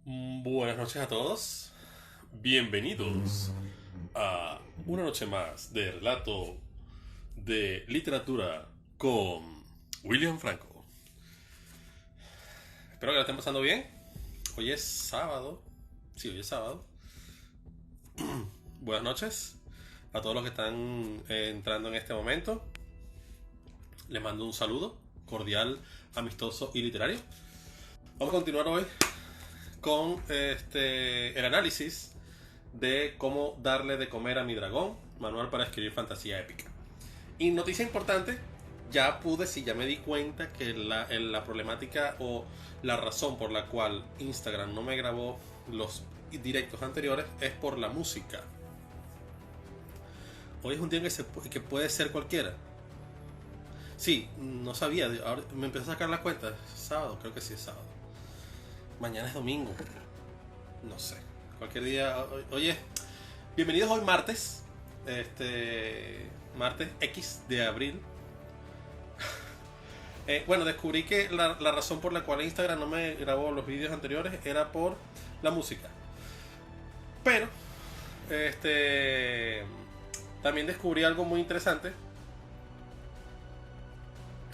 Buenas noches a todos. Bienvenidos a una noche más de relato de literatura con William Franco. Espero que la estén pasando bien. Hoy es sábado. Sí, hoy es sábado. Buenas noches a todos los que están entrando en este momento. Les mando un saludo cordial, amistoso y literario. Vamos a continuar hoy con el análisis de cómo darle de comer a mi dragón, manual para escribir fantasía épica. Y noticia importante, ya me di cuenta que la problemática o la razón por la cual Instagram no me grabó los directos anteriores es por la música. Hoy es un día que puede ser cualquiera. Sí, no sabía, ahora me empecé a sacar la cuenta, es sábado, creo que sí es sábado. Mañana es domingo. No sé. Cualquier día. Oye, bienvenidos hoy martes. Martes X de abril. Bueno, descubrí que la razón por la cual Instagram no me grabó los vídeos anteriores era por la música. Pero, también descubrí algo muy interesante.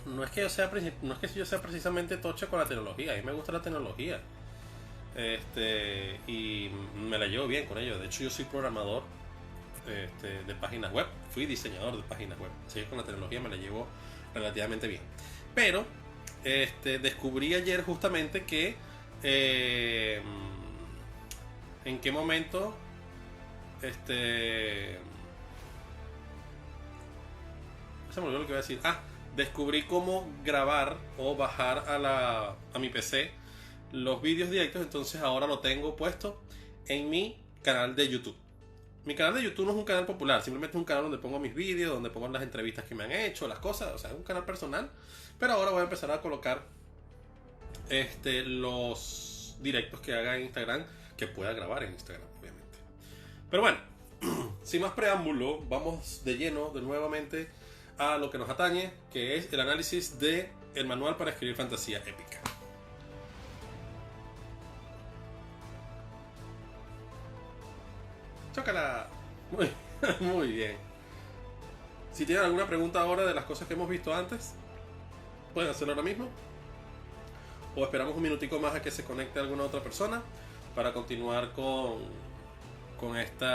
No es que yo sea precisamente tocha con la tecnología. A mí me gusta la tecnología. Y me la llevo bien con ello. De hecho, yo soy programador de páginas web. Fui diseñador de páginas web. Así que con la tecnología me la llevo relativamente bien. Pero descubrí ayer justamente que en qué momento se me olvidó lo que iba a decir. Descubrí cómo grabar o bajar a mi PC los vídeos directos. Entonces ahora lo tengo puesto en mi canal de YouTube. Mi canal de YouTube no es un canal popular, simplemente es un canal donde pongo mis vídeos, donde pongo las entrevistas que me han hecho, las cosas. O sea, es un canal personal. Pero ahora voy a empezar a colocar los directos que haga en Instagram, que pueda grabar en Instagram, obviamente. Pero bueno, sin más preámbulo, vamos de lleno de nuevamente a lo que nos atañe, que es el análisis de el manual para escribir fantasía épica. Chócala. Muy bien. Si tienen alguna pregunta ahora de las cosas que hemos visto antes, pueden hacerlo ahora mismo. O esperamos un minutico más a que se conecte alguna otra persona para continuar con este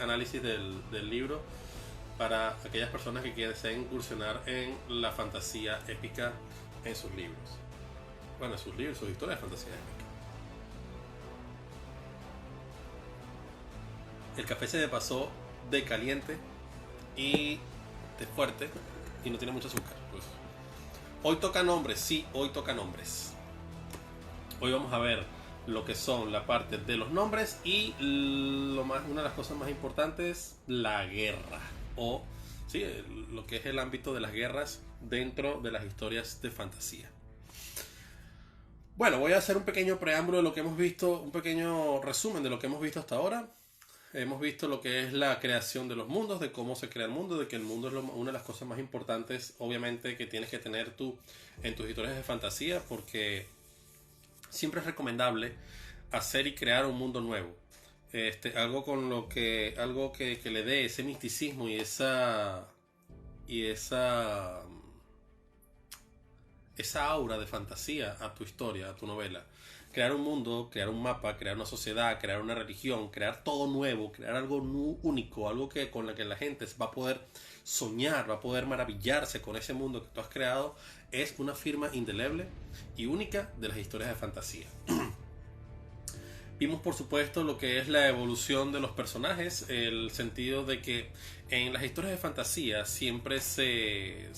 análisis del libro para aquellas personas que deseen incursionar en la fantasía épica en sus libros. Bueno, en sus libros, sus historias de fantasía épica. El café se me pasó de caliente y de fuerte y no tiene mucho azúcar. Pues. Hoy toca nombres, sí, hoy toca nombres. Hoy vamos a ver lo que son la parte de los nombres y una de las cosas más importantes, la guerra. O sí, lo que es el ámbito de las guerras dentro de las historias de fantasía. Bueno, voy a hacer un pequeño preámbulo de lo que hemos visto, un pequeño resumen de lo que hemos visto hasta ahora. Hemos visto lo que es la creación de los mundos, de cómo se crea el mundo, de que el mundo es una de las cosas más importantes, obviamente, que tienes que tener tú en tus historias de fantasía, porque siempre es recomendable hacer y crear un mundo nuevo. Algo que le dé ese misticismo y esa aura de fantasía a tu historia, a tu novela. Crear un mundo, crear un mapa, crear una sociedad, crear una religión, crear todo nuevo, crear algo único, algo con lo que la gente va a poder soñar, va a poder maravillarse con ese mundo que tú has creado, es una firma indeleble y única de las historias de fantasía. Vimos, por supuesto, lo que es la evolución de los personajes, el sentido de que en las historias de fantasía siempre se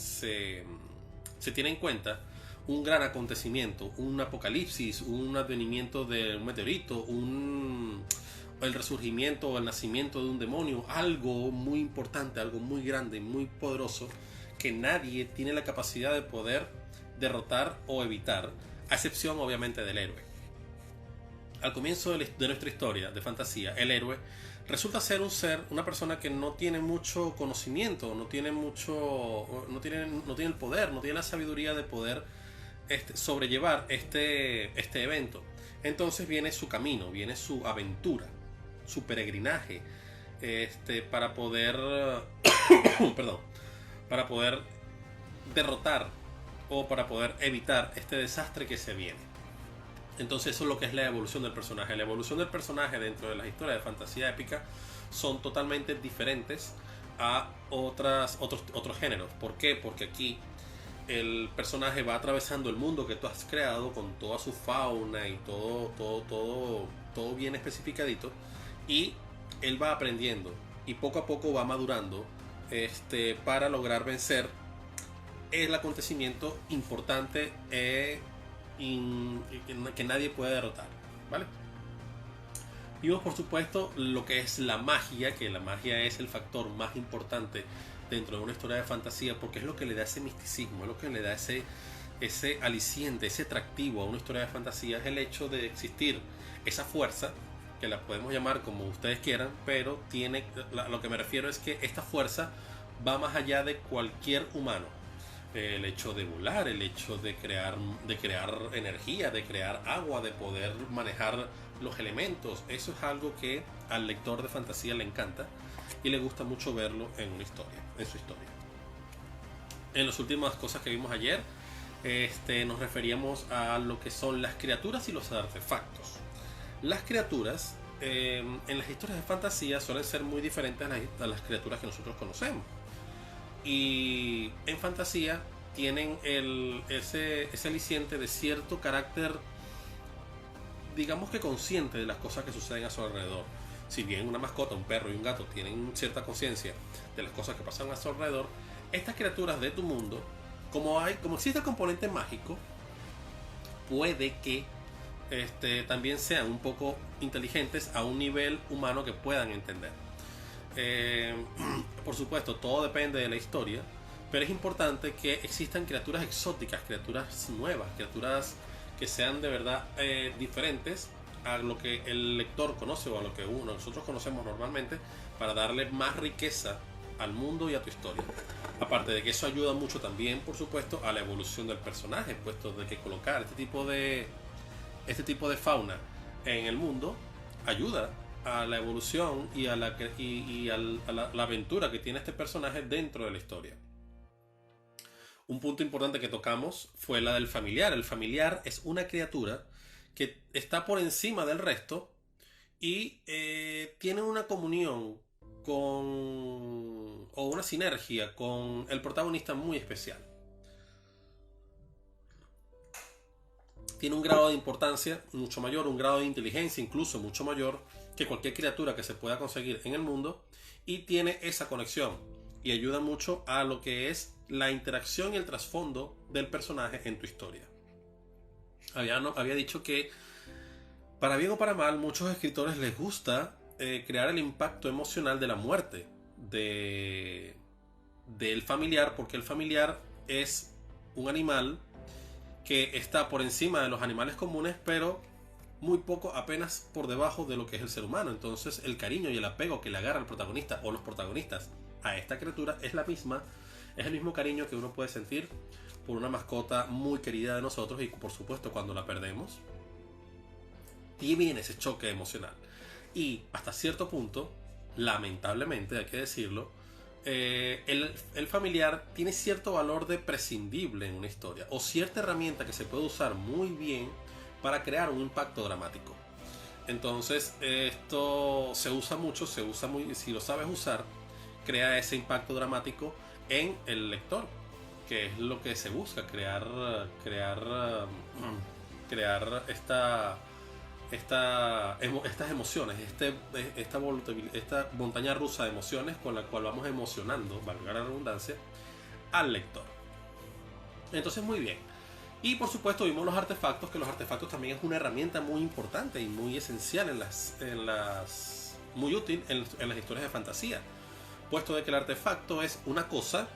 tiene en cuenta un gran acontecimiento, un apocalipsis, un advenimiento de un meteorito, el resurgimiento o el nacimiento de un demonio, algo muy importante, algo muy grande, muy poderoso, que nadie tiene la capacidad de poder derrotar o evitar, a excepción obviamente del héroe. Al comienzo de nuestra historia de fantasía, el héroe resulta ser una persona que no tiene mucho conocimiento, no tiene el poder, no tiene la sabiduría de poder sobrellevar este evento. Entonces viene su camino, viene su aventura, su peregrinaje, para poder, perdón, para poder derrotar o para poder evitar este desastre que se viene. Entonces eso es lo que es la evolución del personaje. La evolución del personaje dentro de las historias de fantasía épica son totalmente diferentes a otros géneros. ¿Por qué? Porque aquí el personaje va atravesando el mundo que tú has creado con toda su fauna y todo bien especificadito, y él va aprendiendo y poco a poco va madurando para lograr vencer el acontecimiento importante que nadie puede derrotar, ¿vale? Vimos por supuesto lo que es la magia, que la magia es el factor más importante dentro de una historia de fantasía, porque es lo que le da ese misticismo, es lo que le da ese aliciente, ese atractivo a una historia de fantasía, es el hecho de existir esa fuerza, que la podemos llamar como ustedes quieran, pero lo que me refiero es que esta fuerza va más allá de cualquier humano. El hecho de volar, el hecho de crear energía, de crear agua, de poder manejar los elementos, eso es algo que al lector de fantasía le encanta y le gusta mucho verlo en su historia. En las últimas cosas que vimos ayer, nos referíamos a lo que son las criaturas y los artefactos. Las criaturas en las historias de fantasía suelen ser muy diferentes a las criaturas que nosotros conocemos. Y en fantasía tienen ese aliciente de cierto carácter, digamos que consciente de las cosas que suceden a su alrededor. Si bien una mascota, un perro y un gato tienen cierta conciencia de las cosas que pasan a su alrededor, estas criaturas de tu mundo, como existe el componente mágico, puede que también sean un poco inteligentes a un nivel humano que puedan entender. Por supuesto, todo depende de la historia, pero es importante que existan criaturas exóticas, criaturas nuevas, criaturas que sean de verdad diferentes a lo que el lector conoce o a lo que nosotros conocemos normalmente, para darle más riqueza al mundo y a tu historia. Aparte de que eso ayuda mucho también, por supuesto, a la evolución del personaje, puesto de que colocar este tipo de fauna en el mundo ayuda a la evolución y a la aventura que tiene este personaje dentro de la historia. Un punto importante que tocamos fue la del familiar. El familiar es una criatura que está por encima del resto y tiene una comunión o una sinergia con el protagonista muy especial. Tiene un grado de importancia mucho mayor, un grado de inteligencia incluso mucho mayor que cualquier criatura que se pueda conseguir en el mundo, y tiene esa conexión y ayuda mucho a lo que es la interacción y el trasfondo del personaje en tu historia. Había dicho que para bien o para mal, muchos escritores les gusta crear el impacto emocional de la muerte del familiar, porque el familiar es un animal que está por encima de los animales comunes, pero muy poco, apenas por debajo de lo que es el ser humano. Entonces el cariño y el apego que le agarra el protagonista o los protagonistas a esta criatura es el mismo cariño que uno puede sentir por una mascota muy querida de nosotros, y por supuesto cuando la perdemos viene ese choque emocional. Y hasta cierto punto, lamentablemente hay que decirlo, el familiar tiene cierto valor de prescindible en una historia, o cierta herramienta que se puede usar muy bien para crear un impacto dramático. Entonces esto se usa mucho, si lo sabes usar, crea ese impacto dramático en el lector, que es lo que se busca, crear estas emociones, esta montaña rusa de emociones con la cual vamos emocionando, valga la redundancia, al lector. Entonces, muy bien. Y por supuesto vimos los artefactos, que los artefactos también es una herramienta muy importante y muy esencial muy útil en las historias de fantasía, puesto de que el artefacto es una cosa,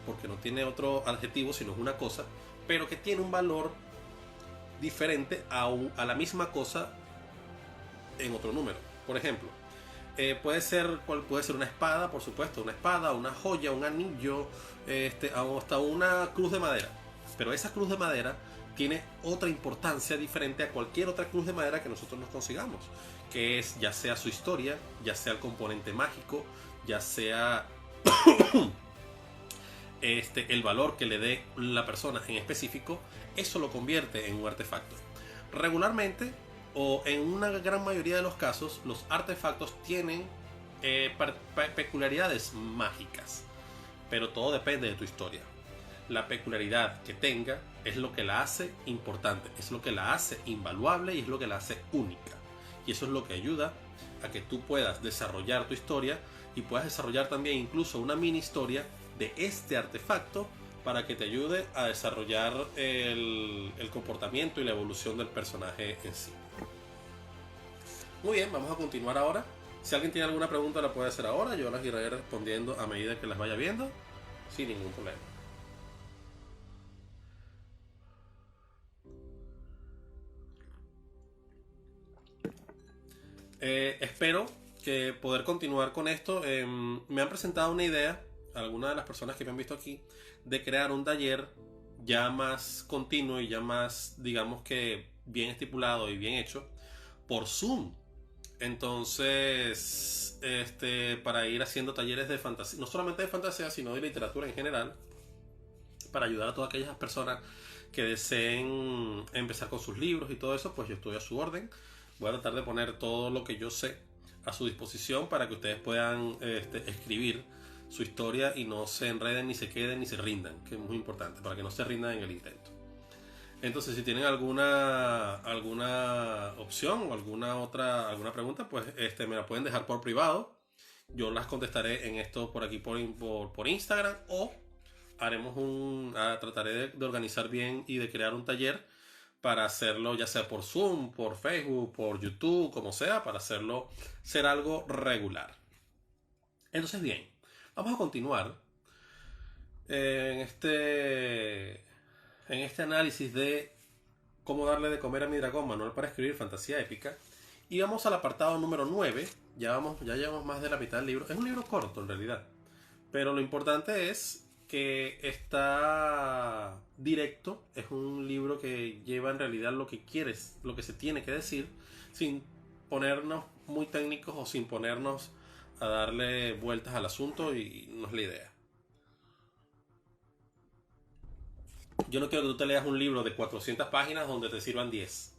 porque no tiene otro adjetivo sino es una cosa, pero que tiene un valor diferente a la misma cosa en otro número. Por ejemplo, puede ser una espada, por supuesto, una espada, una joya, un anillo, hasta una cruz de madera. Pero esa cruz de madera tiene otra importancia diferente a cualquier otra cruz de madera que nosotros nos consigamos, que es ya sea su historia, ya sea el componente mágico, ya sea el valor que le dé la persona en específico. Eso lo convierte en un artefacto. Regularmente, o en una gran mayoría de los casos, los artefactos tienen peculiaridades mágicas, pero todo depende de tu historia. La peculiaridad que tenga es lo que la hace importante, es lo que la hace invaluable y es lo que la hace única. Y eso es lo que ayuda a que tú puedas desarrollar tu historia y puedas desarrollar también incluso una mini historia de este artefacto para que te ayude a desarrollar el comportamiento y la evolución del personaje en sí. Muy bien, vamos a continuar ahora. Si alguien tiene alguna pregunta la puede hacer ahora, yo las iré respondiendo a medida que las vaya viendo, sin ningún problema. Espero que poder continuar con esto. Me han presentado una idea, algunas de las personas que me han visto aquí, de crear un taller ya más continuo y ya más, digamos que bien estipulado y bien hecho por Zoom. Entonces, para ir haciendo talleres de fantasía, no solamente de fantasía, sino de literatura en general, para ayudar a todas aquellas personas que deseen empezar con sus libros y todo eso, pues yo estoy a su orden. Voy a tratar de poner todo lo que yo sé a su disposición para que ustedes puedan escribir su historia y no se enreden, ni se queden, ni se rindan, que es muy importante, para que no se rindan en el intento. Entonces, si tienen alguna opción o alguna pregunta, pues me la pueden dejar por privado. Yo las contestaré en esto por aquí por Instagram, o trataré de organizar bien y de crear un taller para hacerlo ya sea por Zoom, por Facebook, por YouTube, como sea, para hacerlo ser algo regular. Entonces, bien, vamos a continuar en este análisis de cómo darle de comer a mi dragón, manual para escribir fantasía épica. Y vamos al apartado número 9. Ya llevamos más de la mitad del libro. Es un libro corto en realidad, pero lo importante es que está directo. Es un libro que lleva en realidad lo que quieres, lo que se tiene que decir, sin ponernos muy técnicos o sin ponernos a darle vueltas al asunto, y no es la idea. Yo no quiero que tú te leas un libro de 400 páginas donde te sirvan 10.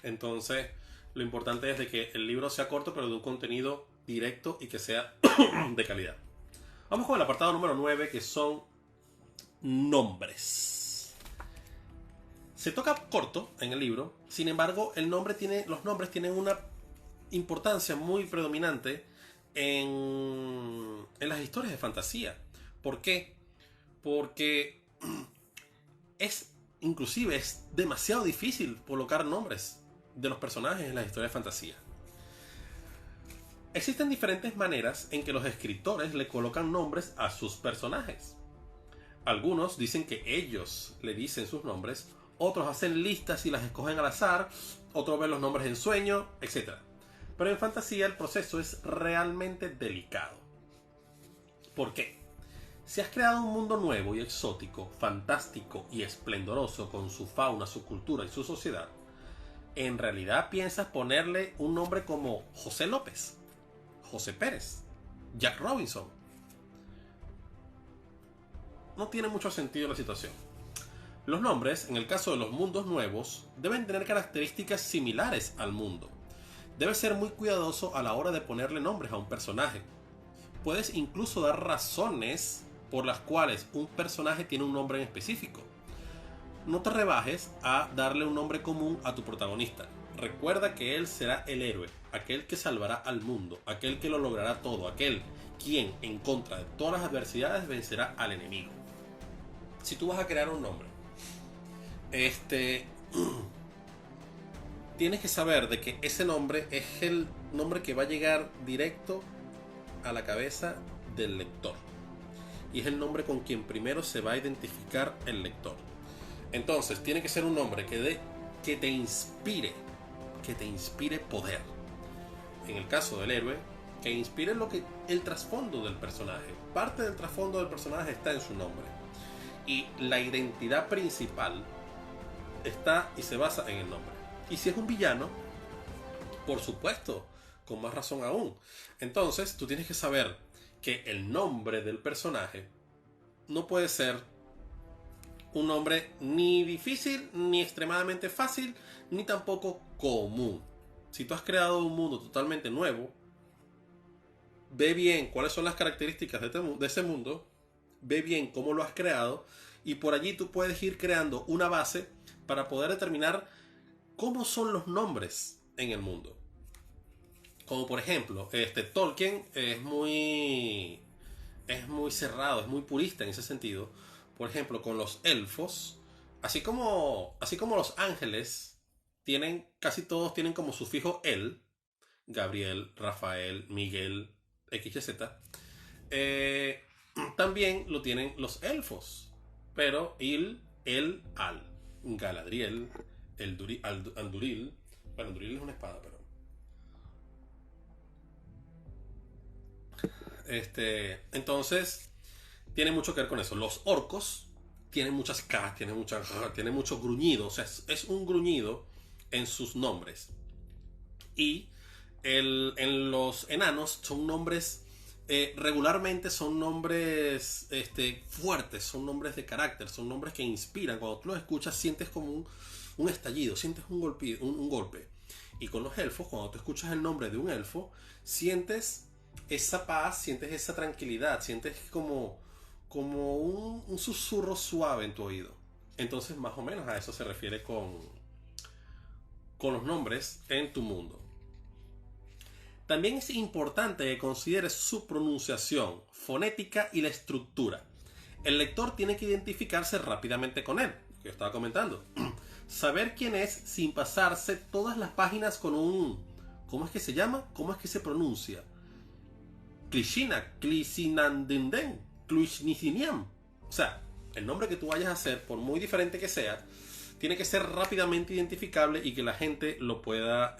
Entonces, lo importante es de que el libro sea corto, pero de un contenido directo y que sea de calidad. Vamos con el apartado número 9, que son nombres. Se toca corto en el libro, sin embargo, los nombres tienen una importancia muy predominante en las historias de fantasía. ¿Por qué? Porque inclusive es demasiado difícil colocar nombres de los personajes en las historias de fantasía. Existen diferentes maneras en que los escritores le colocan nombres a sus personajes. Algunos dicen que ellos le dicen sus nombres, otros hacen listas y las escogen al azar, otros ven los nombres en sueño, etc. Pero en fantasía el proceso es realmente delicado. ¿Por qué? Si has creado un mundo nuevo y exótico, fantástico y esplendoroso con su fauna, su cultura y su sociedad, en realidad piensas ponerle un nombre como José López, José Pérez, Jack Robinson. No tiene mucho sentido la situación. Los nombres, en el caso de los mundos nuevos, deben tener características similares al mundo. Debes ser muy cuidadoso a la hora de ponerle nombres a un personaje. Puedes incluso dar razones por las cuales un personaje tiene un nombre en específico. No te rebajes a darle un nombre común a tu protagonista. Recuerda que él será el héroe, aquel que salvará al mundo, aquel que lo logrará todo, aquel quien, en contra de todas las adversidades, vencerá al enemigo. Si tú vas a crear un nombre, tienes que saber de que ese nombre es el nombre que va a llegar directo a la cabeza del lector. Y es el nombre con quien primero se va a identificar el lector. Entonces, tiene que ser un nombre que te inspire poder. En el caso del héroe, que inspire el trasfondo del personaje. Parte del trasfondo del personaje está en su nombre. Y la identidad principal está y se basa en el nombre. Y si es un villano, por supuesto, con más razón aún. Entonces, tú tienes que saber que el nombre del personaje no puede ser un nombre ni difícil, ni extremadamente fácil, ni tampoco común. Si tú has creado un mundo totalmente nuevo, ve bien cuáles son las características de ese mundo, ve bien cómo lo has creado, y por allí tú puedes ir creando una base para poder determinar cómo son los nombres en el mundo. Como por ejemplo, Tolkien es muy cerrado, es muy purista en ese sentido. Por ejemplo, con los elfos, así como los ángeles casi todos tienen como sufijo el, Gabriel, Rafael, Miguel, XYZ. También lo tienen los elfos, pero il, el, al, Galadriel, Anduril. Bueno, Anduril es una espada, pero entonces tiene mucho que ver con eso. Los orcos tienen muchas K, tienen mucho gruñido, o sea, es un gruñido en sus nombres. Y en los enanos son nombres, regularmente son nombres fuertes, son nombres de carácter, son nombres que inspiran. Cuando tú los escuchas sientes como un estallido, sientes un golpe. Y con los elfos, cuando tú escuchas el nombre de un elfo, sientes esa paz, sientes esa tranquilidad, sientes como un susurro suave en tu oído. Entonces, más o menos a eso se refiere con los nombres en tu mundo. También es importante que consideres su pronunciación, fonética y la estructura. El lector tiene que identificarse rápidamente con él, que yo estaba comentando. Saber quién es sin pasarse todas las páginas con un... ¿Cómo es que se llama? ¿Cómo es que se pronuncia? Klishina, Klisinandenden, Kluisnisiniam. O sea, el nombre que tú vayas a hacer, por muy diferente que sea, tiene que ser rápidamente identificable y que la gente lo pueda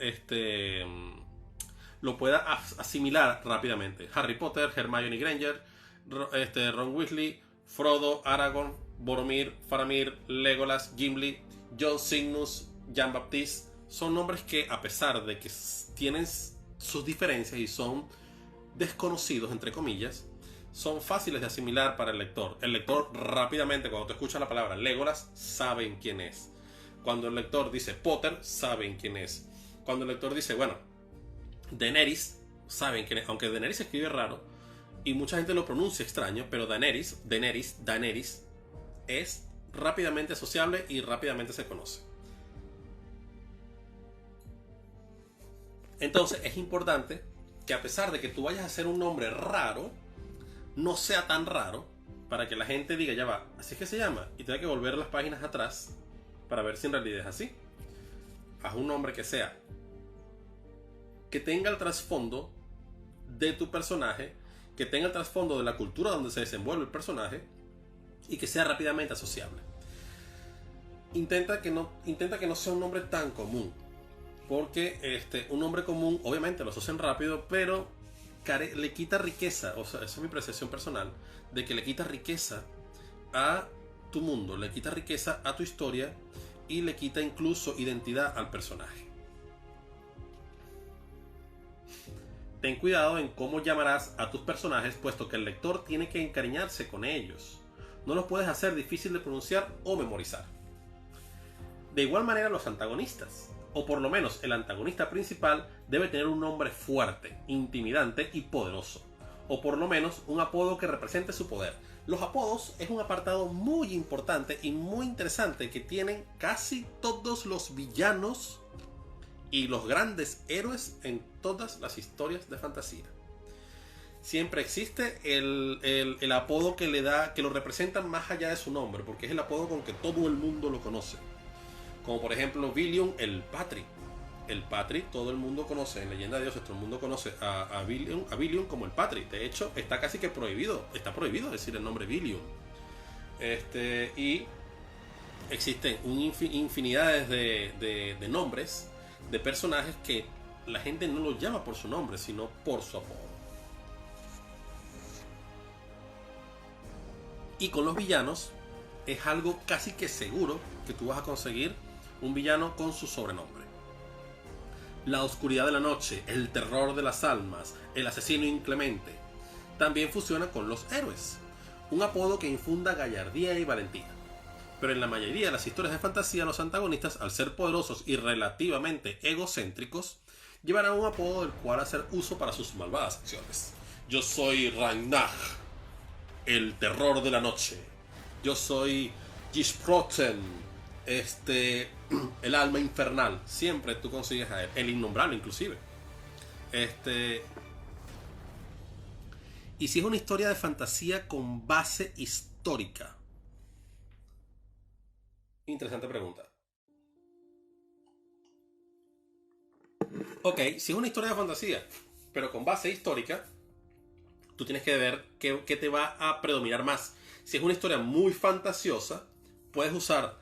asimilar rápidamente. Harry Potter, Hermione Granger, Ron Weasley, Frodo, Aragorn, Boromir, Faramir, Legolas, Gimli, Jon Cygnus, Jean-Baptiste, son nombres que, a pesar de que tienen sus diferencias y son desconocidos, entre comillas, son fáciles de asimilar para el lector. El lector rápidamente, cuando te escucha la palabra Legolas, saben quién es. Cuando el lector dice Potter, saben quién es. Cuando el lector dice, bueno, Daenerys, saben quién es. Aunque Daenerys se escribe raro y mucha gente lo pronuncia extraño, pero Daenerys es rápidamente asociable y rápidamente se conoce. Entonces es importante que, a pesar de que tú vayas a hacer un nombre raro, no sea tan raro para que la gente diga, ya va, así es que se llama, y tenga que volver las páginas atrás para ver si en realidad es así. Haz un nombre que tenga el trasfondo de tu personaje, que tenga el trasfondo de la cultura donde se desenvuelve el personaje y que sea rápidamente asociable. Intenta que no sea un nombre tan común, porque un nombre común obviamente lo asocian rápido, pero le quita riqueza. O sea, esa es mi percepción personal, de que le quita riqueza a tu mundo, le quita riqueza a tu historia y le quita incluso identidad al personaje. Ten cuidado en cómo llamarás a tus personajes, puesto que el lector tiene que encariñarse con ellos. No los puedes hacer difícil de pronunciar o memorizar. De igual manera, los antagonistas, o por lo menos el antagonista principal, debe tener un nombre fuerte, intimidante y poderoso, o por lo menos un apodo que represente su poder. Los apodos es un apartado muy importante y muy interesante que tienen casi todos los villanos y los grandes héroes en todas las historias de fantasía. Siempre existe el apodo que lo representa más allá de su nombre, porque es el apodo con que todo el mundo lo conoce. Como por ejemplo Vilion el Patri. El Patri todo el mundo conoce, en Leyenda de Dioses todo el mundo conoce a Vilion como el Patri. De hecho, está casi que prohibido. Está prohibido decir el nombre Vilion. Y existen infinidades de nombres de personajes que la gente no los llama por su nombre, sino por su apodo. Y con los villanos es algo casi que seguro que tú vas a conseguir un villano con su sobrenombre. La oscuridad de la noche, el terror de las almas, el asesino inclemente. También funciona con los héroes, un apodo que infunda gallardía y valentía. Pero en la mayoría de las historias de fantasía, los antagonistas, al ser poderosos y relativamente egocéntricos, llevarán un apodo del cual hacer uso para sus malvadas acciones. Yo soy Ragnar, el terror de la noche. Yo soy Gisproten, el alma infernal. Siempre tú consigues a él, el innombrable inclusive. Y si es una historia de fantasía con base histórica. Interesante pregunta. Ok, si es una historia de fantasía, pero con base histórica, tú tienes que ver qué te va a predominar más. Si es una historia muy fantasiosa, puedes usar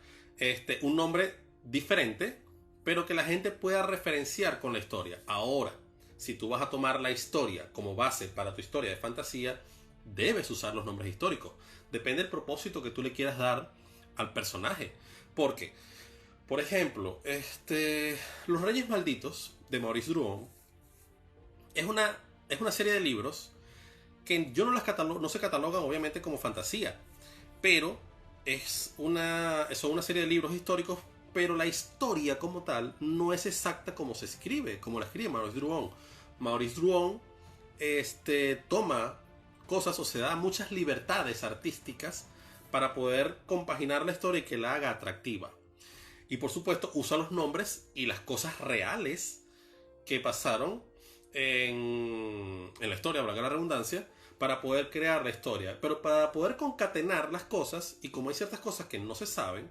un nombre diferente, pero que la gente pueda referenciar con la historia. Ahora, si tú vas a tomar la historia como base para tu historia de fantasía, debes usar los nombres históricos. Depende del propósito que tú le quieras dar al personaje. Porque, por ejemplo, Los Reyes Malditos de Maurice Druon es una serie de libros que yo no se catalogan obviamente como fantasía, pero son una serie de libros históricos, pero la historia como tal no es exacta como se escribe, como la escribe Maurice Druon. Maurice Druon toma cosas o se da muchas libertades artísticas para poder compaginar la historia y que la haga atractiva. Y por supuesto usa los nombres y las cosas reales que pasaron en la historia, valga la redundancia, para poder crear la historia. Pero para poder concatenar las cosas, y como hay ciertas cosas que no se saben,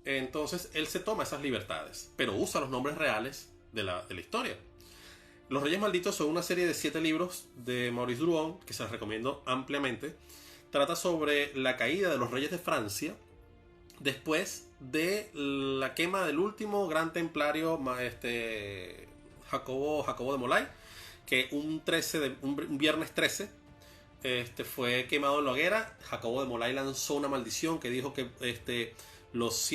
entonces él se toma esas libertades, pero usa los nombres reales de la historia. Los Reyes Malditos son una serie de 7 libros de Maurice Druon que se los recomiendo ampliamente. Trata sobre la caída de los reyes de Francia después de la quema del último gran templario, Jacobo de Molay, que un viernes 13 fue quemado en la hoguera. Jacobo de Molay lanzó una maldición que dijo que las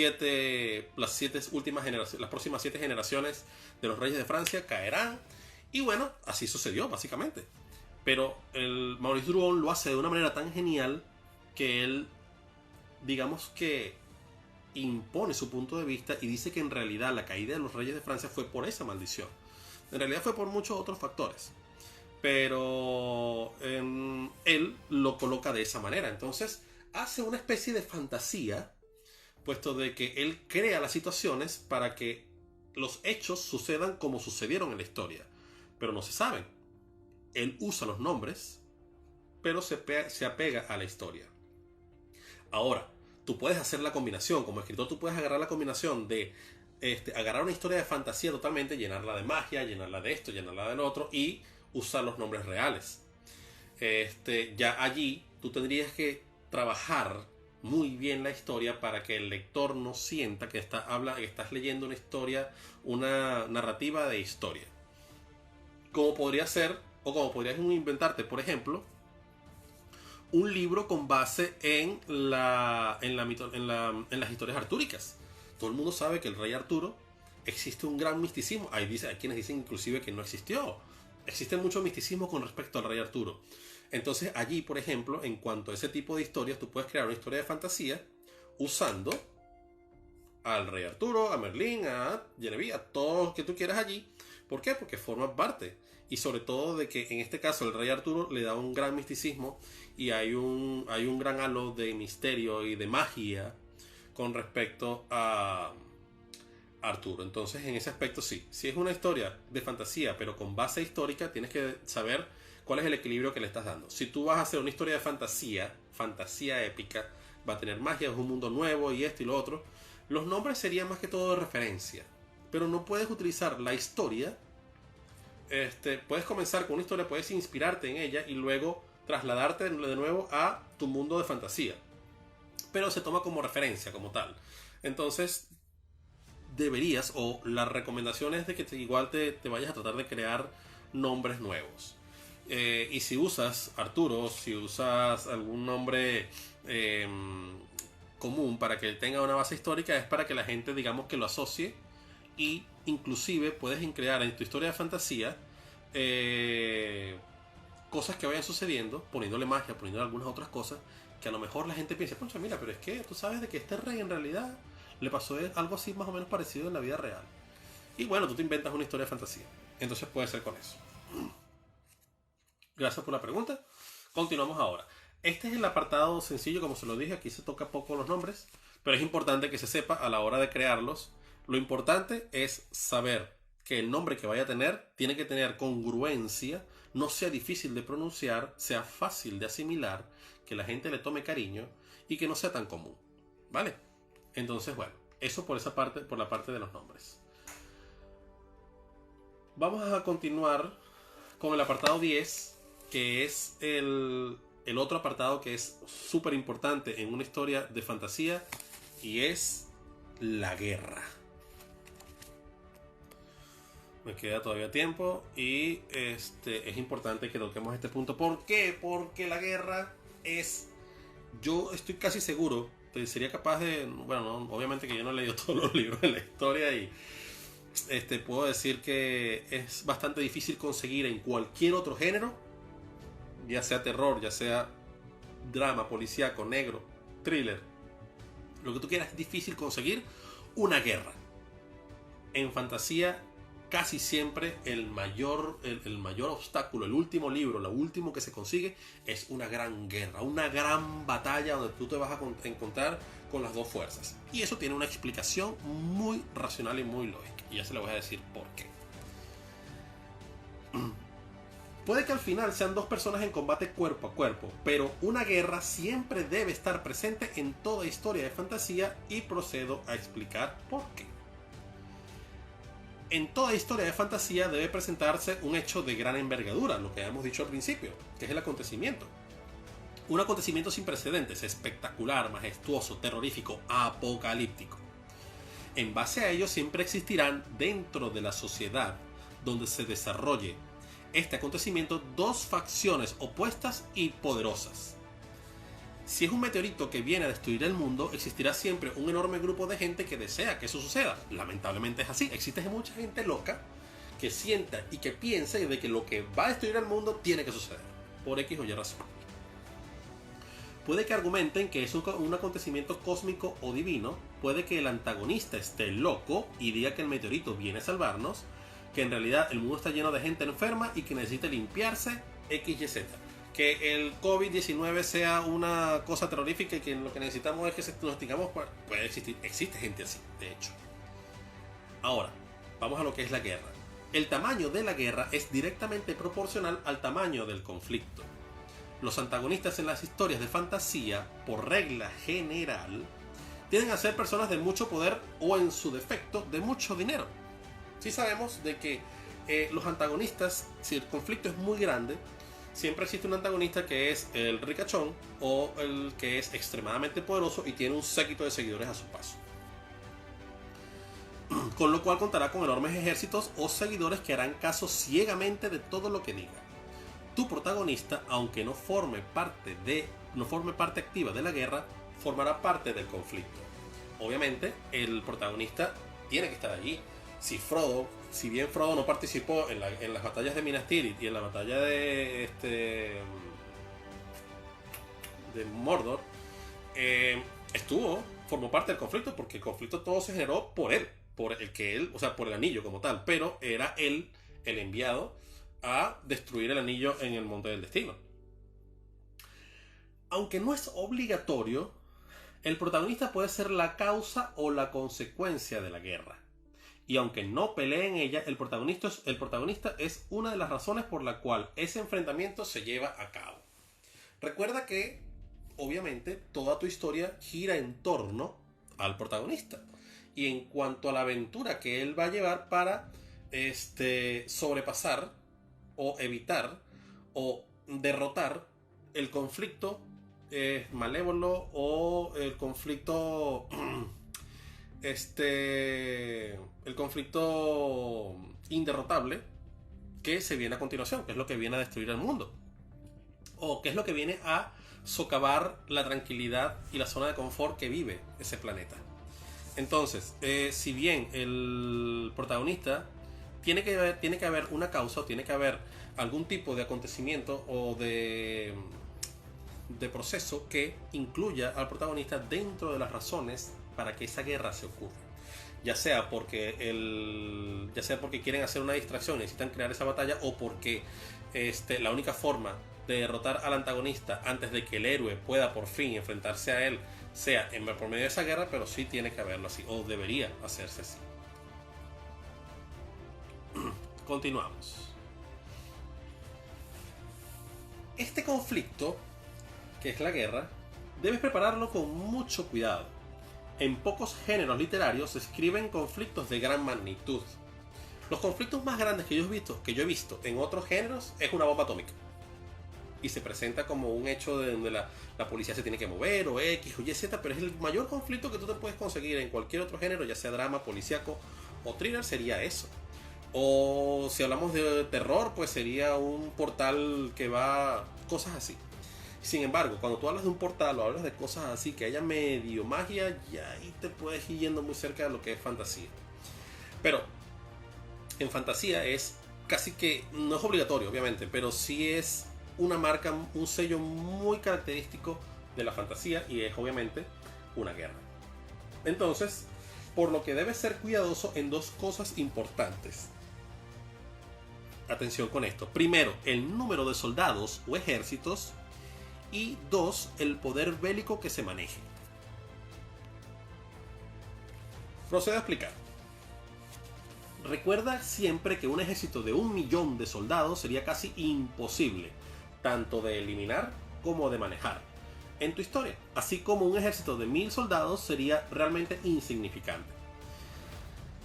próximas 7 generaciones de los reyes de Francia caerán. Y bueno, así sucedió básicamente. Pero el Maurice Druon lo hace de una manera tan genial que él, digamos que impone su punto de vista y dice que en realidad la caída de los reyes de Francia fue por esa maldición. En realidad fue por muchos otros factores, pero él lo coloca de esa manera. Entonces hace una especie de fantasía, puesto de que él crea las situaciones para que los hechos sucedan como sucedieron en la historia, pero no se saben. Él usa los nombres, pero se apega a la historia. Ahora, tú puedes hacer la combinación. Como escritor, tú puedes agarrar la combinación de agarrar una historia de fantasía totalmente, llenarla de magia, llenarla de esto, llenarla del otro, y usar los nombres reales. Ya allí tú tendrías que trabajar muy bien la historia para que el lector no sienta que estás leyendo una historia, una narrativa de historia. Como podría ser, o como podrías inventarte, por ejemplo, un libro con base en las historias artúricas. Todo el mundo sabe que el rey Arturo existe un gran misticismo. Hay quienes dicen inclusive que no existió. Existe mucho misticismo con respecto al rey Arturo. Entonces allí, por ejemplo, en cuanto a ese tipo de historias, tú puedes crear una historia de fantasía usando al rey Arturo, a Merlín, a Genevieve, a todos los que tú quieras allí. ¿Por qué? Porque forman parte. Y sobre todo de que en este caso el rey Arturo le da un gran misticismo y hay un gran halo de misterio y de magia con respecto a Arturo. Entonces en ese aspecto sí. Si es una historia de fantasía pero con base histórica, tienes que saber cuál es el equilibrio que le estás dando. Si tú vas a hacer una historia de fantasía épica, va a tener magia, es un mundo nuevo y esto y lo otro, los nombres serían más que todo de referencia. Pero no puedes utilizar la historia. Puedes comenzar con una historia, puedes inspirarte en ella y luego trasladarte de nuevo a tu mundo de fantasía, pero se toma como referencia como tal. Entonces deberías, o la recomendación es de que igual te vayas a tratar de crear nombres nuevos. Y si usas Arturo, si usas algún nombre común para que tenga una base histórica es para que la gente, digamos, que lo asocie, y inclusive puedes crear en tu historia de fantasía cosas que vayan sucediendo, poniéndole magia, poniéndole algunas otras cosas, que a lo mejor la gente piensa, poncha, mira, pero es que tú sabes de que este rey en realidad le pasó algo así más o menos parecido en la vida real. Y bueno, tú te inventas una historia de fantasía. Entonces puede ser con eso. Gracias por la pregunta. Continuamos ahora. Este es el apartado sencillo, como se lo dije, aquí se toca poco los nombres, pero es importante que se sepa a la hora de crearlos. Lo importante es saber que el nombre que vaya a tener tiene que tener congruencia, no sea difícil de pronunciar, sea fácil de asimilar, que la gente le tome cariño y que no sea tan común. ¿Vale? Entonces, bueno, eso por esa parte, por la parte de los nombres. Vamos a continuar con el apartado 10, que es el otro apartado que es súper importante en una historia de fantasía, y es la guerra. Me queda todavía tiempo y es importante que toquemos este punto. ¿Por qué? Porque la guerra es... Yo estoy casi seguro, sería capaz de... Bueno, no, obviamente que yo no he leído todos los libros de la historia y puedo decir que es bastante difícil conseguir en cualquier otro género, ya sea terror, ya sea drama, policíaco, negro, thriller, lo que tú quieras, es difícil conseguir una guerra. En fantasía casi siempre el mayor obstáculo, el último libro, lo último que se consigue es una gran guerra, una gran batalla donde tú te vas a encontrar con las dos fuerzas. Y eso tiene una explicación muy racional y muy lógica. Y ya se le voy a decir por qué. Puede que al final sean dos personas en combate cuerpo a cuerpo, pero una guerra siempre debe estar presente en toda historia de fantasía, y procedo a explicar por qué. En toda historia de fantasía debe presentarse un hecho de gran envergadura, lo que habíamos dicho al principio, que es el acontecimiento. Un acontecimiento sin precedentes, espectacular, majestuoso, terrorífico, apocalíptico. En base a ello siempre existirán dentro de la sociedad donde se desarrolle este acontecimiento dos facciones opuestas y poderosas. Si es un meteorito que viene a destruir el mundo, existirá siempre un enorme grupo de gente que desea que eso suceda. Lamentablemente es así. Existe mucha gente loca que sienta y que piensa de que lo que va a destruir el mundo tiene que suceder, por X o Y razón. Puede que argumenten que es un acontecimiento cósmico o divino, puede que el antagonista esté loco y diga que el meteorito viene a salvarnos, que en realidad el mundo está lleno de gente enferma y que necesita limpiarse, X, Y, Z. Que el COVID-19 sea una cosa terrorífica y que lo que necesitamos es que nos digamos, puede existir, existe gente así, de hecho. Ahora, vamos a lo que es la guerra. El tamaño de la guerra es directamente proporcional al tamaño del conflicto. Los antagonistas en las historias de fantasía, por regla general, tienden a ser personas de mucho poder o, en su defecto, de mucho dinero. Sí sabemos de que los antagonistas, si el conflicto es muy grande, siempre existe un antagonista que es el ricachón o el que es extremadamente poderoso y tiene un séquito de seguidores a su paso. Con lo cual contará con enormes ejércitos o seguidores que harán caso ciegamente de todo lo que diga. Tu protagonista, aunque no forme parte activa de la guerra, formará parte del conflicto. Obviamente, el protagonista tiene que estar allí. Si bien Frodo no participó en las batallas de Minas Tirith y en la batalla de Mordor, formó parte del conflicto, porque el conflicto todo se generó por él, por el anillo como tal, pero era él el enviado a destruir el anillo en el Monte del Destino. Aunque no es obligatorio, el protagonista puede ser la causa o la consecuencia de la guerra. Y aunque no pelee en ella, el protagonista es una de las razones por la cual ese enfrentamiento se lleva a cabo. Recuerda que, obviamente, toda tu historia gira en torno al protagonista. Y en cuanto a la aventura que él va a llevar para sobrepasar o evitar o derrotar el conflicto malévolo o el conflicto el conflicto inderrotable que se viene a continuación, que es lo que viene a destruir el mundo. o qué es lo que viene a socavar la tranquilidad y la zona de confort que vive ese planeta. Entonces, si bien el protagonista tiene que haber una causa, o tiene que haber algún tipo de acontecimiento o de proceso que incluya al protagonista dentro de las razones para que esa guerra se ocurra. Ya sea porque quieren hacer una distracción, necesitan crear esa batalla, o porque la única forma de derrotar al antagonista antes de que el héroe pueda por fin enfrentarse a él sea por medio de esa guerra, pero sí tiene que haberlo así, o debería hacerse así. Continuamos. Este conflicto, que es la guerra, debes prepararlo con mucho cuidado. En pocos géneros literarios se escriben conflictos de gran magnitud. Los conflictos más grandes que yo he visto en otros géneros es una bomba atómica. Y se presenta como un hecho de donde la policía se tiene que mover, o X, o Y, Z, pero es el mayor conflicto que tú te puedes conseguir en cualquier otro género, ya sea drama, policíaco o thriller, sería eso. O si hablamos de terror, pues sería un portal que va... cosas así. Sin embargo, cuando tú hablas de un portal o hablas de cosas así que haya medio magia, ya ahí te puedes ir yendo muy cerca de lo que es fantasía. Pero en fantasía es casi que, no es obligatorio obviamente, pero sí es una marca, un sello muy característico de la fantasía, y es obviamente una guerra. Entonces, por lo que debes ser cuidadoso en dos cosas importantes. Atención con esto. Primero, el número de soldados o ejércitos. Y dos, el poder bélico que se maneje. Procedo a explicar. Recuerda siempre que un ejército de 1.000.000 de soldados sería casi imposible, tanto de eliminar como de manejar en tu historia, así como un ejército de 1.000 soldados sería realmente insignificante.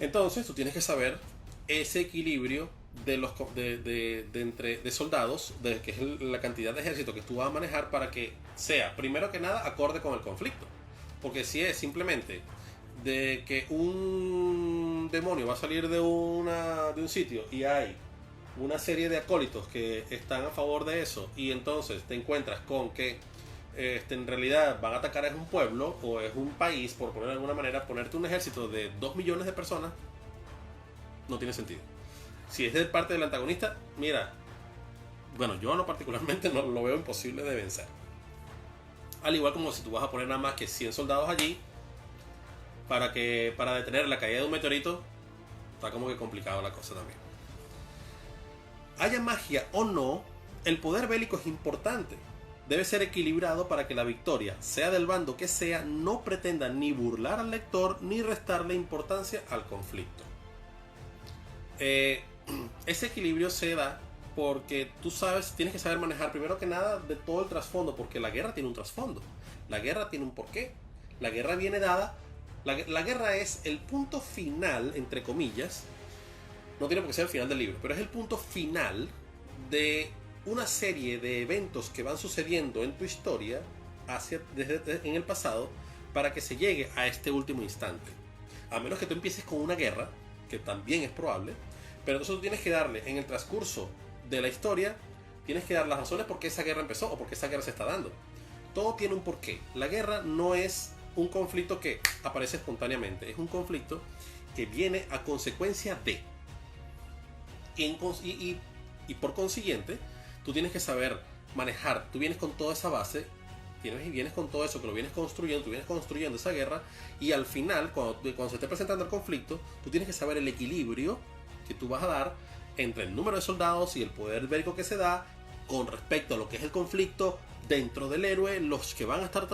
Entonces tú tienes que saber ese equilibrio de soldados, que es la cantidad de ejército que tú vas a manejar, para que sea, primero que nada, acorde con el conflicto. Porque si es simplemente de que un demonio va a salir de un sitio y hay una serie de acólitos que están a favor de eso, y entonces te encuentras con que en realidad van a atacar es un pueblo o es un país, por ponerlo de alguna manera, ponerte un ejército de 2 millones de personas no tiene sentido. Si es de parte del antagonista, mira, bueno, yo particularmente no lo veo imposible de vencer. Al igual como si tú vas a poner nada más que 100 soldados allí para detener la caída de un meteorito, está como que complicado la cosa también. Haya magia o no, el poder bélico es importante. Debe ser equilibrado para que la victoria, sea del bando que sea, no pretenda ni burlar al lector ni restarle importancia al conflicto. Ese equilibrio se da porque tú tienes que saber manejar primero que nada de todo el trasfondo, porque la guerra tiene un trasfondo, la guerra tiene un porqué, la guerra viene dada, la guerra es el punto final, entre comillas, no tiene por qué ser el final del libro, pero es el punto final de una serie de eventos que van sucediendo en tu historia en el pasado, para que se llegue a este último instante. A menos que tú empieces con una guerra, que también es probable, pero entonces tú tienes que darle, en el transcurso de la historia, tienes que dar las razones por qué esa guerra empezó o por qué esa guerra se está dando. Todo tiene un porqué. La guerra no es un conflicto que aparece espontáneamente, es un conflicto que viene a consecuencia de. Y por consiguiente, tú tienes que saber manejar. Tú vienes con toda esa base, vienes con todo eso que lo vienes construyendo, tú vienes construyendo esa guerra, y al final, cuando se esté presentando el conflicto, tú tienes que saber el equilibrio que tú vas a dar entre el número de soldados y el poder bélico que se da con respecto a lo que es el conflicto dentro del héroe, los que van a estar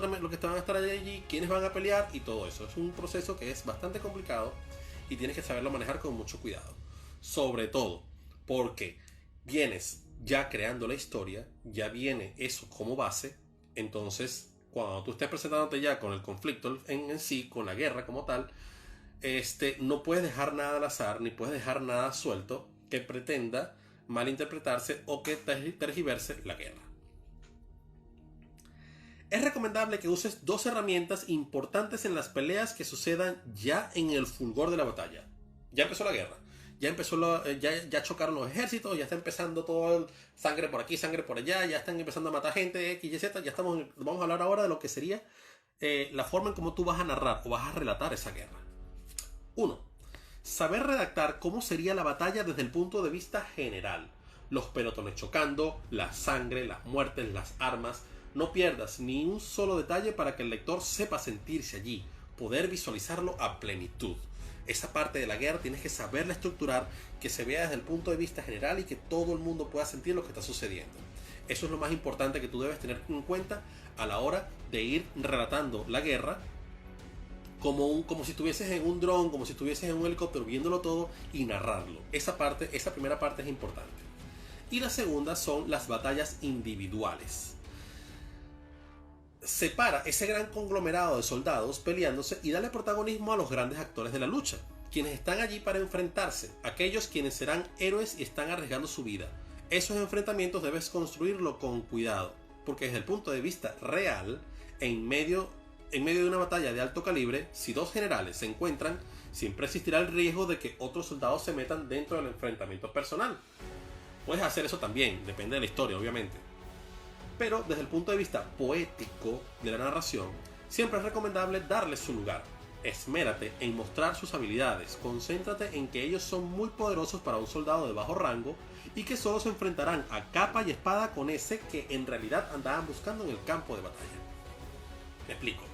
allí, quiénes van a pelear y todo eso. Es un proceso que es bastante complicado y tienes que saberlo manejar con mucho cuidado. Sobre todo porque vienes ya creando la historia, ya viene eso como base. Entonces, cuando tú estés presentándote ya con el conflicto en sí, con la guerra como tal, no puedes dejar nada al azar, ni puedes dejar nada suelto que pretenda malinterpretarse o que tergiverse la guerra. Es recomendable que uses dos herramientas importantes en las peleas que sucedan ya en el fulgor de la batalla. Ya empezó la guerra. ya empezó ya chocaron los ejércitos, ya está empezando todo el sangre por aquí, sangre por allá, ya están empezando a matar gente, X, Y, Z, vamos a hablar ahora de lo que sería la forma en cómo tú vas a narrar o vas a relatar esa guerra. 1. Saber redactar cómo sería la batalla desde el punto de vista general. Los pelotones chocando, la sangre, las muertes, las armas. No pierdas ni un solo detalle para que el lector sepa sentirse allí, poder visualizarlo a plenitud. Esa parte de la guerra tienes que saberla estructurar, que se vea desde el punto de vista general y que todo el mundo pueda sentir lo que está sucediendo. Eso es lo más importante que tú debes tener en cuenta a la hora de ir relatando la guerra como si estuvieses en un dron, como si estuvieses en un helicóptero viéndolo todo y narrarlo. Esa primera parte es importante. Y la segunda son las batallas individuales. Separa ese gran conglomerado de soldados peleándose y dale protagonismo a los grandes actores de la lucha, quienes están allí para enfrentarse, aquellos quienes serán héroes y están arriesgando su vida. Esos enfrentamientos debes construirlo con cuidado, porque desde el punto de vista real, en medio de una batalla de alto calibre, si dos generales se encuentran, siempre existirá el riesgo de que otros soldados se metan dentro del enfrentamiento personal. Puedes hacer eso también, depende de la historia, obviamente. Pero desde el punto de vista poético de la narración, siempre es recomendable darles su lugar. Esmérate en mostrar sus habilidades, concéntrate en que ellos son muy poderosos para un soldado de bajo rango y que solo se enfrentarán a capa y espada con ese que en realidad andaban buscando en el campo de batalla. Me explico.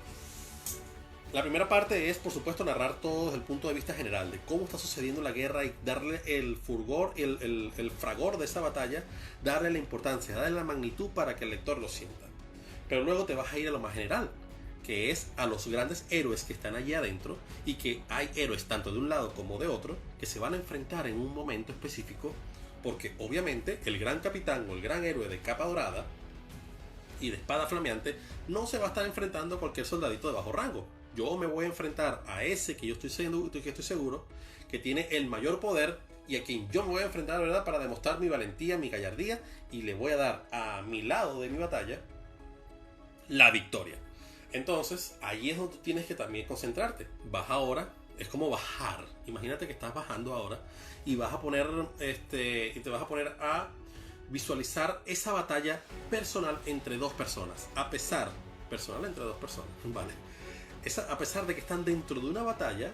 La primera parte es, por supuesto, narrar todo desde el punto de vista general, de cómo está sucediendo la guerra y darle el fulgor, el fragor de esa batalla, darle la importancia, darle la magnitud para que el lector lo sienta. Pero luego te vas a ir a lo más general, que es a los grandes héroes que están allí adentro y que hay héroes tanto de un lado como de otro que se van a enfrentar en un momento específico, porque obviamente el gran capitán o el gran héroe de capa dorada y de espada flameante no se va a estar enfrentando a cualquier soldadito de bajo rango. Yo me voy a enfrentar a ese que estoy seguro que tiene el mayor poder y a quien yo me voy a enfrentar, ¿verdad?, para demostrar mi valentía, mi gallardía, y le voy a dar a mi lado de mi batalla la victoria. Entonces, ahí es donde tú tienes que también concentrarte. Vas ahora, es como bajar. Imagínate que estás bajando ahora y vas a poner y te vas a poner a visualizar esa batalla personal entre dos personas. Personal entre dos personas, vale. A pesar de que están dentro de una batalla,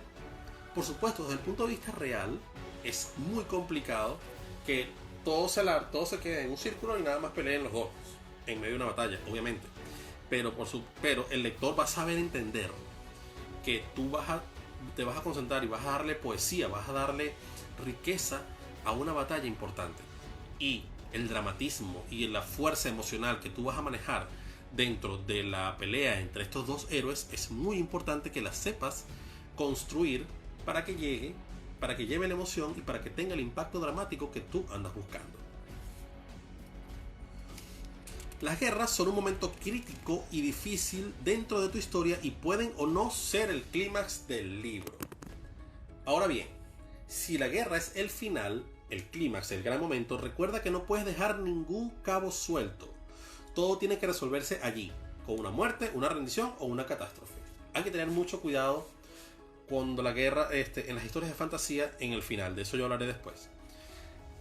por supuesto, desde el punto de vista real, es muy complicado que todo se quede en un círculo y nada más peleen los dos en medio de una batalla, obviamente. Pero el lector va a saber entender que te vas a concentrar y vas a darle poesía, vas a darle riqueza a una batalla importante. Y el dramatismo y la fuerza emocional que tú vas a manejar dentro de la pelea entre estos dos héroes es muy importante que la sepas construir para que lleve la emoción y para que tenga el impacto dramático que tú andas buscando. Las guerras son un momento crítico y difícil dentro de tu historia y pueden o no ser el clímax del libro. Ahora bien, si la guerra es el final, el clímax, el gran momento, recuerda que no puedes dejar ningún cabo suelto. Todo tiene que resolverse allí, con una muerte, una rendición o una catástrofe. Hay que tener mucho cuidado cuando la guerra en las historias de fantasía en el final, de eso yo hablaré después.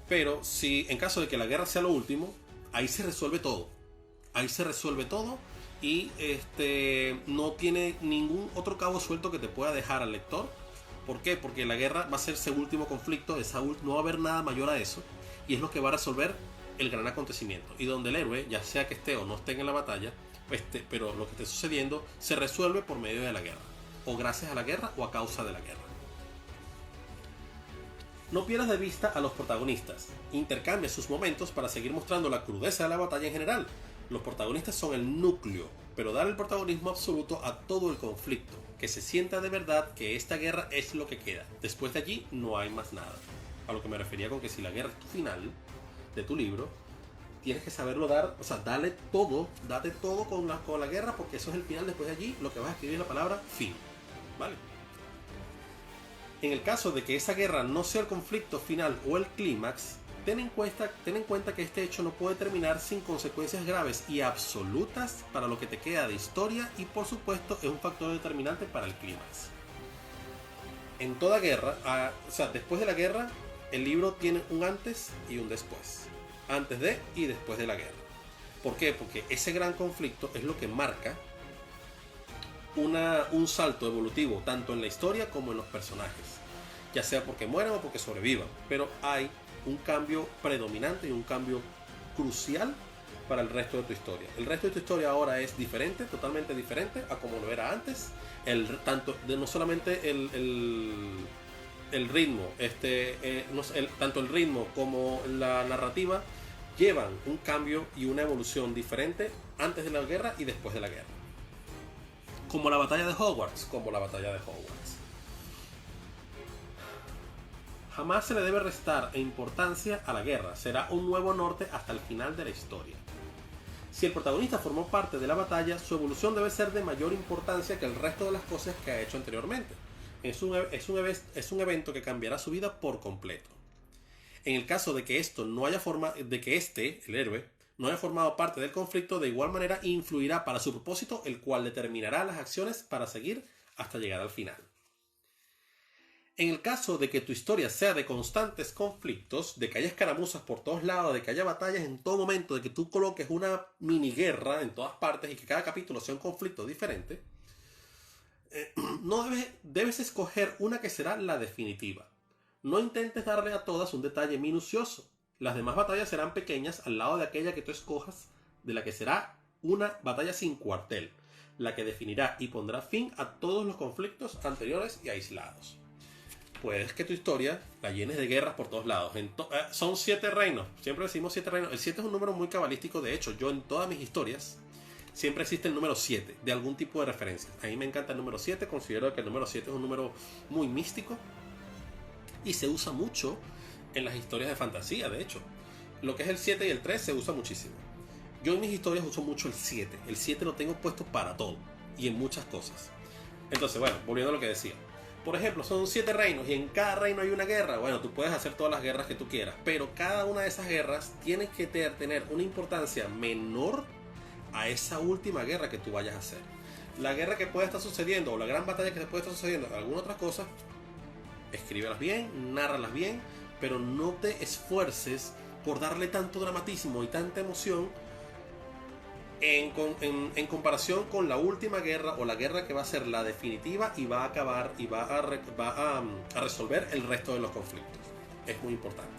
Pero si en caso de que la guerra sea lo último, ahí se resuelve todo. Ahí se resuelve todo y no tiene ningún otro cabo suelto que te pueda dejar al lector. ¿Por qué? Porque la guerra va a ser ese último conflicto, no va a haber nada mayor a eso y es lo que va a resolver el gran acontecimiento. Y donde el héroe, ya sea que esté o no esté en la batalla, pero lo que esté sucediendo se resuelve por medio de la guerra, o gracias a la guerra o a causa de la guerra. No pierdas de vista a los protagonistas, intercambia sus momentos para seguir mostrando la crudeza de la batalla en general. Los protagonistas son el núcleo, pero dar el protagonismo absoluto a todo el conflicto, que se sienta de verdad que esta guerra es lo que queda. Después de allí no hay más nada. A lo que me refería con que si la guerra es tu final de tu libro, tienes que saberlo dar, o sea, date todo con la guerra, porque eso es el final. Después de allí lo que vas a escribir es la palabra fin, ¿vale? En el caso de que esa guerra no sea el conflicto final o el clímax, ten en cuenta que este hecho no puede terminar sin consecuencias graves y absolutas para lo que te queda de historia y por supuesto es un factor determinante para el clímax. En toda guerra, después de la guerra, El libro tiene un antes y un después. Antes de y después de la guerra. ¿Por qué? Porque ese gran conflicto es lo que marca un salto evolutivo tanto en la historia como en los personajes. Ya sea porque mueran o porque sobrevivan. Pero hay un cambio predominante y un cambio crucial para el resto de tu historia. El resto de tu historia ahora es diferente, totalmente diferente a como lo era antes. No solamente el ritmo, tanto el ritmo como la narrativa llevan un cambio y una evolución diferente antes de la guerra y después de la guerra. Como la batalla de Hogwarts, Jamás se le debe restar importancia a la guerra, será un nuevo norte hasta el final de la historia. Si el protagonista formó parte de la batalla, su evolución debe ser de mayor importancia que el resto de las cosas que ha hecho anteriormente. Es un evento que cambiará su vida por completo. En el caso de que el héroe, no haya formado parte del conflicto, de igual manera influirá para su propósito, el cual determinará las acciones para seguir hasta llegar al final. En el caso de que tu historia sea de constantes conflictos, de que haya escaramuzas por todos lados, de que haya batallas en todo momento, de que tú coloques una mini guerra en todas partes y que cada capítulo sea un conflicto diferente, debes escoger una que será la definitiva. No intentes darle a todas un detalle minucioso. Las demás batallas serán pequeñas al lado de aquella que tú escojas, de la que será una batalla sin cuartel, la que definirá y pondrá fin a todos los conflictos anteriores y aislados. Puedes que tu historia la llenes de guerras por todos lados. Son 7 reinos. Siempre decimos 7 reinos. El 7 es un número muy cabalístico. De hecho, yo en todas mis historias siempre existe el número 7 de algún tipo de referencia. A mí me encanta el número 7. Considero que el número 7 es un número muy místico y se usa mucho en las historias de fantasía. De hecho, lo que es el 7 y el 3 se usa muchísimo. Yo en mis historias uso mucho el 7. El 7 lo tengo puesto para todo y en muchas cosas. Entonces, bueno, volviendo a lo que decía. Por ejemplo, son 7 reinos y en cada reino hay una guerra. Bueno, tú puedes hacer todas las guerras que tú quieras, pero cada una de esas guerras tiene que tener una importancia menor a esa última guerra que tú vayas a hacer. La guerra que pueda estar sucediendo o la gran batalla que se puede estar sucediendo, alguna otra cosa, escríbelas bien, nárralas bien, pero no te esfuerces por darle tanto dramatismo y tanta emoción en comparación con la última guerra o la guerra que va a ser la definitiva y va a acabar y va a resolver el resto de los conflictos. Es muy importante.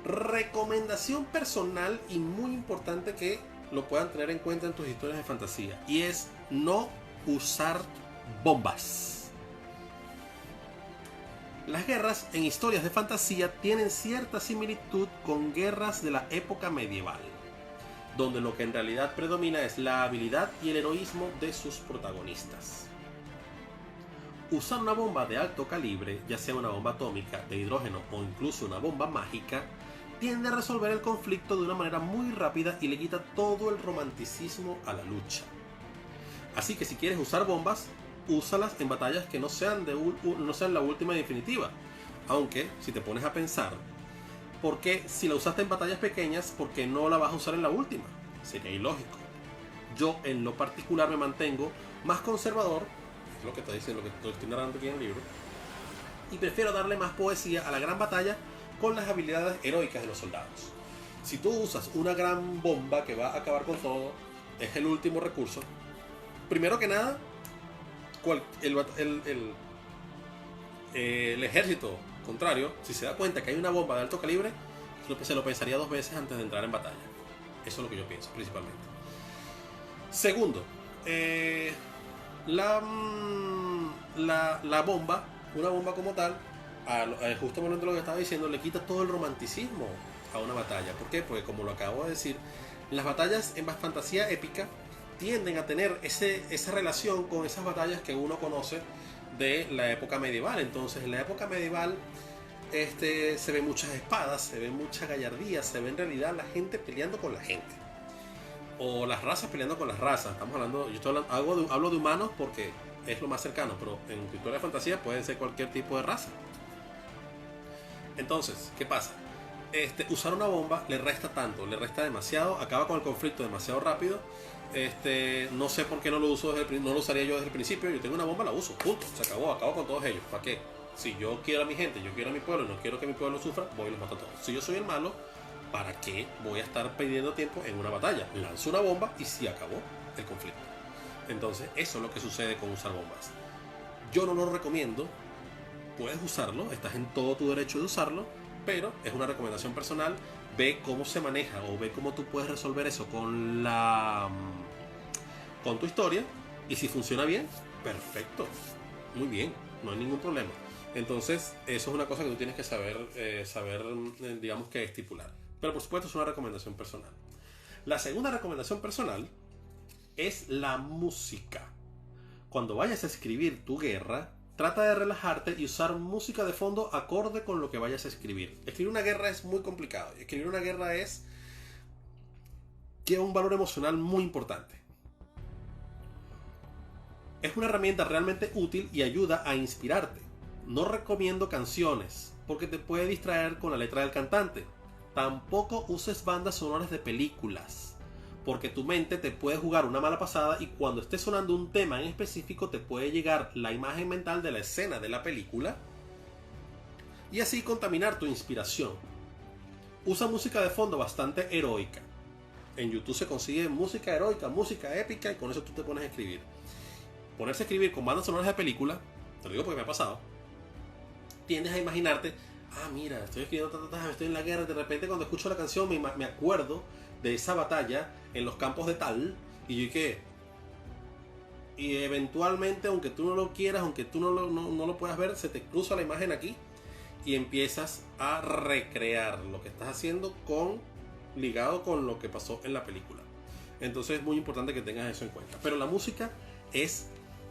Recomendación personal y muy importante que lo puedan tener en cuenta en tus historias de fantasía, y es no usar bombas. Las guerras en historias de fantasía tienen cierta similitud con guerras de la época medieval, donde lo que en realidad predomina es la habilidad y el heroísmo de sus protagonistas. Usar una bomba de alto calibre, ya sea una bomba atómica, de hidrógeno o incluso una bomba mágica, tiende a resolver el conflicto de una manera muy rápida y le quita todo el romanticismo a la lucha. Así que si quieres usar bombas, úsalas en batallas que no sean la última y definitiva. Aunque, si te pones a pensar, porque si la usaste en batallas pequeñas, ¿por qué no la vas a usar en la última? Sería ilógico. Yo en lo particular me mantengo más conservador, es lo que está diciendo, lo que estoy narrando aquí en el libro, y prefiero darle más poesía a la gran batalla con las habilidades heroicas de los soldados. Si tú usas una gran bomba que va a acabar con todo, es el último recurso. Primero que nada, el ejército contrario, si se da cuenta que hay una bomba de alto calibre, se lo pensaría 2 veces antes de entrar en batalla. Eso es lo que yo pienso, principalmente. Segundo, la bomba, una bomba como tal, justamente lo que estaba diciendo, le quita todo el romanticismo a una batalla. ¿Por qué? Porque como lo acabo de decir, las batallas en fantasía épica tienden a tener esa relación con esas batallas que uno conoce de la época medieval. Entonces, en la época medieval se ven muchas espadas, se ve mucha gallardía, se ve en realidad la gente peleando con la gente, o las razas peleando con las razas. Estamos hablando, hablo de humanos porque es lo más cercano, pero en cultura de fantasía pueden ser cualquier tipo de raza. Entonces, ¿qué pasa? Usar una bomba le resta demasiado, acaba con el conflicto demasiado rápido. No sé por qué no lo usaría yo desde el principio. Yo tengo una bomba, la uso, punto, se acabó con todos ellos. ¿Para qué? Si yo quiero a mi gente, yo quiero a mi pueblo y no quiero que mi pueblo sufra, voy y los mato a todos. Si yo soy el malo, ¿para qué voy a estar perdiendo tiempo en una batalla? Lanzo una bomba y se acabó el conflicto. Entonces, eso es lo que sucede con usar bombas. Yo no lo recomiendo. Puedes usarlo, estás en todo tu derecho de usarlo, pero es una recomendación personal. Ve cómo se maneja o ve cómo tú puedes resolver eso con tu historia, y si funciona bien, perfecto, muy bien, no hay ningún problema. Entonces, eso es una cosa que tú tienes que saber, digamos que estipular. Pero por supuesto es una recomendación personal. La segunda recomendación personal es la música. Cuando vayas a escribir tu guerra, trata de relajarte y usar música de fondo acorde con lo que vayas a escribir. Escribir una guerra es muy complicado. Escribir una guerra lleva un valor emocional muy importante. Es una herramienta realmente útil y ayuda a inspirarte. No recomiendo canciones, porque te puede distraer con la letra del cantante. Tampoco uses bandas sonoras de películas, porque tu mente te puede jugar una mala pasada y cuando esté sonando un tema en específico te puede llegar la imagen mental de la escena de la película y así contaminar tu inspiración. Usa música de fondo bastante heroica. En YouTube se consigue música heroica, música épica, y con eso tú te pones a escribir. Ponerse a escribir con bandas sonoras de película, te lo digo porque me ha pasado, tiendes a imaginarte, mira, estoy escribiendo, estoy en la guerra, de repente cuando escucho la canción me acuerdo de esa batalla en los campos de tal, y yo qué. Y eventualmente, aunque tú no lo quieras, aunque tú no lo puedas ver, se te cruza la imagen aquí y empiezas a recrear lo que estás haciendo ligado con lo que pasó en la película. Entonces es muy importante que tengas eso en cuenta. Pero la música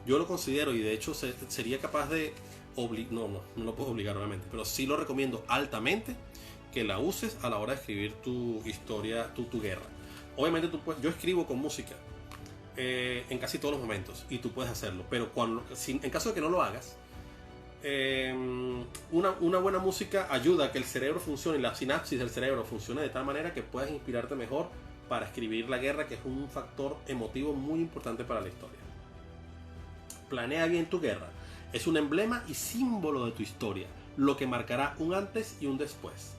yo lo considero, y de hecho sería capaz de no lo puedo obligar obviamente, pero sí lo recomiendo altamente que la uses a la hora de escribir tu historia, tu guerra. Obviamente yo escribo con música en casi todos los momentos y tú puedes hacerlo, pero en caso de que no lo hagas, una buena música ayuda a que el cerebro funcione y la sinapsis del cerebro funcione de tal manera que puedas inspirarte mejor para escribir la guerra, que es un factor emotivo muy importante para la historia. Planea bien tu guerra. Es un emblema y símbolo de tu historia, lo que marcará un antes y un después.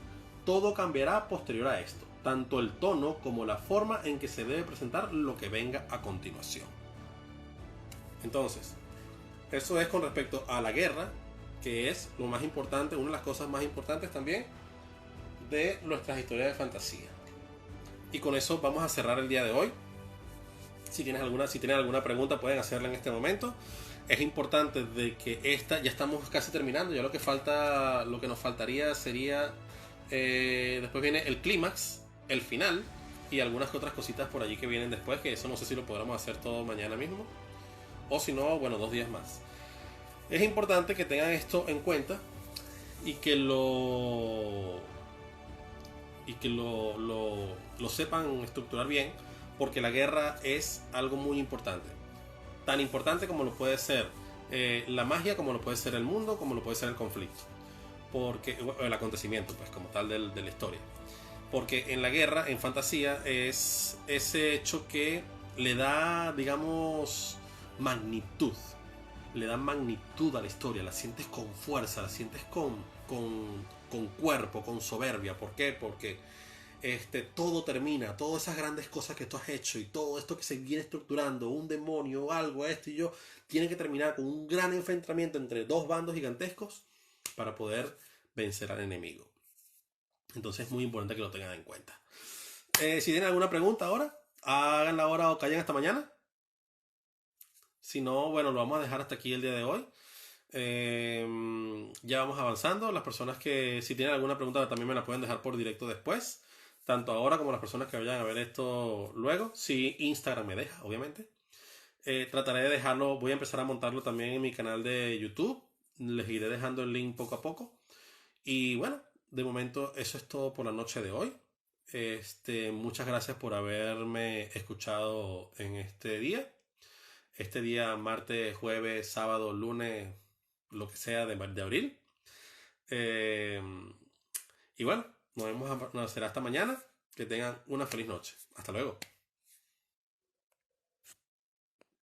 Todo cambiará posterior a esto, tanto el tono como la forma en que se debe presentar lo que venga a continuación. Entonces, eso es con respecto a la guerra, que es lo más importante, una de las cosas más importantes también de nuestras historias de fantasía. Y con eso vamos a cerrar el día de hoy. Si tienen alguna pregunta pueden hacerla en este momento. Es importante de que ya estamos casi terminando. Ya lo que nos faltaría sería después viene el clímax, el final y algunas otras cositas por allí que vienen después, que eso no sé si lo podremos hacer todo mañana mismo o si no, bueno, 2 días más. Es importante que tengan esto en cuenta y que lo sepan estructurar bien, porque la guerra es algo muy importante, tan importante como lo puede ser la magia, como lo puede ser el mundo, como lo puede ser el conflicto, porque el acontecimiento pues como tal de la historia, porque en la guerra, en fantasía, es ese hecho que le da, digamos, magnitud a la historia, la sientes con fuerza, la sientes con cuerpo, con soberbia. ¿Por qué? Porque todo termina, todas esas grandes cosas que tú has hecho y todo esto que se viene estructurando, un demonio, algo, tiene que terminar con un gran enfrentamiento entre dos bandos gigantescos para poder vencer al enemigo. Entonces es muy importante que lo tengan en cuenta. Si tienen alguna pregunta ahora, háganla ahora o callen hasta mañana. Si no, bueno, lo vamos a dejar hasta aquí el día de hoy. Ya vamos avanzando. Las personas que si tienen alguna pregunta también me la pueden dejar por directo después, tanto ahora como las personas que vayan a ver esto luego, si Instagram me deja, obviamente. Trataré de dejarlo, voy a empezar a montarlo también en mi canal de YouTube. Les iré dejando el link poco a poco. Y bueno, de momento eso es todo por la noche de hoy. Muchas gracias por haberme escuchado en este día. Este día, martes, jueves, sábado, lunes, lo que sea de abril. Y bueno, nos será hasta mañana. Que tengan una feliz noche. Hasta luego.